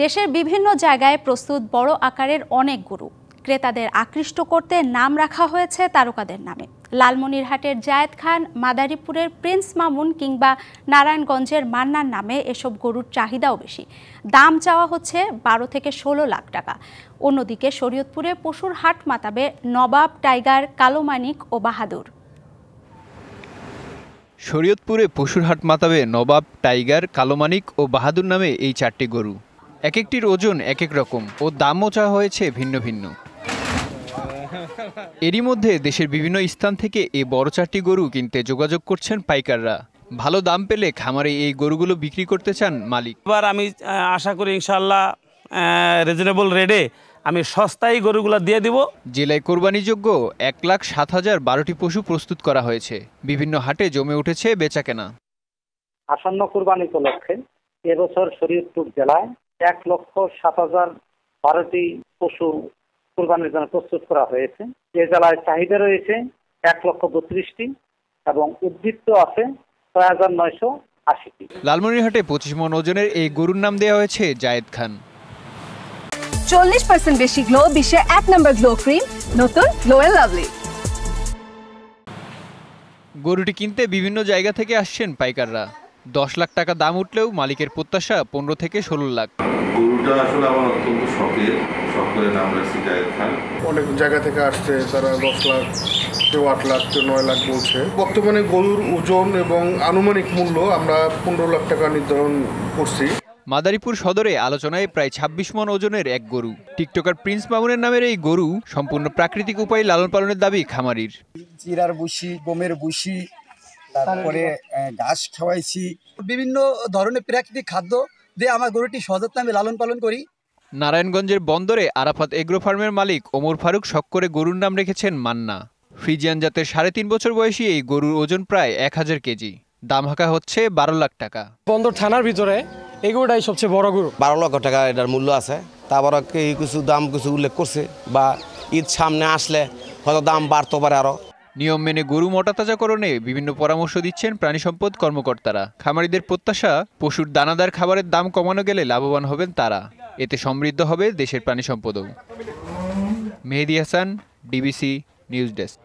দেশের বিভিন্ন জায়গায় প্রস্তুত বড় আকারের অনেক গরু ক্রেতাদের আকৃষ্ট করতে নাম রাখা হয়েছে তারকাদের নামে। লালমনিরহাটের জায়েদ খান, মাদারীপুরের প্রিন্স মামুন কিংবা নারায়ণগঞ্জের মান্নার নামে এসব গরুর চাহিদাও বেশি। দাম চাওয়া হচ্ছে 12 থেকে 16 লাখ টাকা। অন্যদিকে শরীয়তপুরে পশুর হাট মাতাবে নবাব, টাইগার, কালো মানিক ও বাহাদুর। শরীয়তপুরে পশুর হাট মাতাবে নবাব, টাইগার, কালো মানিক ও বাহাদুর নামে এই 4টি গরু। এক একটির ওজন এক এক রকম ও দামও চাওয়া হয়েছে ভিন্ন ভিন্ন। এরই মধ্যে দেশের বিভিন্ন স্থান থেকে এই বড় 4টি গরু কিনতে যোগাযোগ করছেন পাইকাররা। ভালো দাম পেলে খামারে এই গরুগুলো বিক্রি করতে চান মালিক। এবার আমি আশা করি ইনশাআল্লাহ রিজনেবল রেটে আমি সস্তায় গরুগুলো দিয়ে দিব। জেলায় কোরবানিযোগ্য 1,07,012টি পশু প্রস্তুত করা হয়েছে। বিভিন্ন হাটে জমে উঠেছে বেচাকেনা। আসন্ন কোরবানি উপলক্ষে এবছর শরীয়তপুর জেলায় 1,07,012টি পশু কোরবানির জন্য প্রস্তুত করা হয়েছে। এ জেলায় চাহিদা রয়েছে 1,32,টি এবং উদ্বৃত্ত আছে 6,980টি। লালমনিরহাটে 25 মণ ওজনের এই গরুর নাম দেওয়া হয়েছে জায়েদ খান। 40% বেশি গ্লো, বিশ্বের 1 নম্বর গ্লো ক্রিম, নতুন গ্লো এন্ড লাভলি। গরুটি কিনতে বিভিন্ন জায়গা থেকে আসছেন পাইকাররা। 10 লাখ টাকা দাম উঠলেও মালিকের প্রত্যাশা 15 থেকে 16 লাখ। গরুটা আসলে আমার অত্যন্ত শখের, শখ করে নাম রাখছি জায়েদ খান। অনেক জায়গা থেকে আসছে, তারা 10 লাখ, কেউ 8 লাখ, কেউ 9 লাখ বলছে। বর্তমানে গরুর ওজন এবং আনুমানিক মূল্য আমরা 15 লাখ টাকা নির্ধারণ করছি। মাদারীপুর সদরে আলোচনায় প্রায় 26 মণ ওজনের এক গরু। টিকটকার প্রিন্স মামুনের নামের এই গরু সম্পূর্ণ প্রাকৃতিক উপায়ে লালন পালনের দাবি খামারির। চিরার বুসি, গমের বুসি, তারপরে ঘাস খাওয়াইছি, বিভিন্ন ধরনের প্রাকৃতিক খাদ্য দিয়ে আমার গরুটি সযত্নে আমি লালন পালন করি। নারায়ণগঞ্জের বন্দরে আরাফাত এগ্রো ফার্মের মালিক ওমর ফারুক শখ করে গরুর নাম রেখেছেন মান্না। ফ্রিজিয়ান জাতের 3.5 বছর বয়সী এই গরুর ওজন প্রায় 1000 কেজি। দাম হাঁকা হচ্ছে 12 লাখ টাকা। বন্দর থানার ভিতরে এই গরুটাই সবচেয়ে বড় গরু। 12 লক্ষ টাকা এটার মূল্য আছে। তারপর কিছু দাম কিছু উল্লেখ করছে, বা ঈদ সামনে আসলে হয়তো দাম বাড়তে পারে আরো। নিয়ম মেনে গরু মোটা তাজাকরণে বিভিন্ন পরামর্শ দিচ্ছেন প্রাণী সম্পদ কর্মকর্তারা। খামারিদের প্রত্যাশা, পশুর দানাদার খাবারের দাম কমানো গেলে লাভবান হবেন তারা। এতে সমৃদ্ধ হবে দেশের প্রাণী সম্পদও। মেহেদী হাসান, ডিবিসি নিউজ ডেস্ক।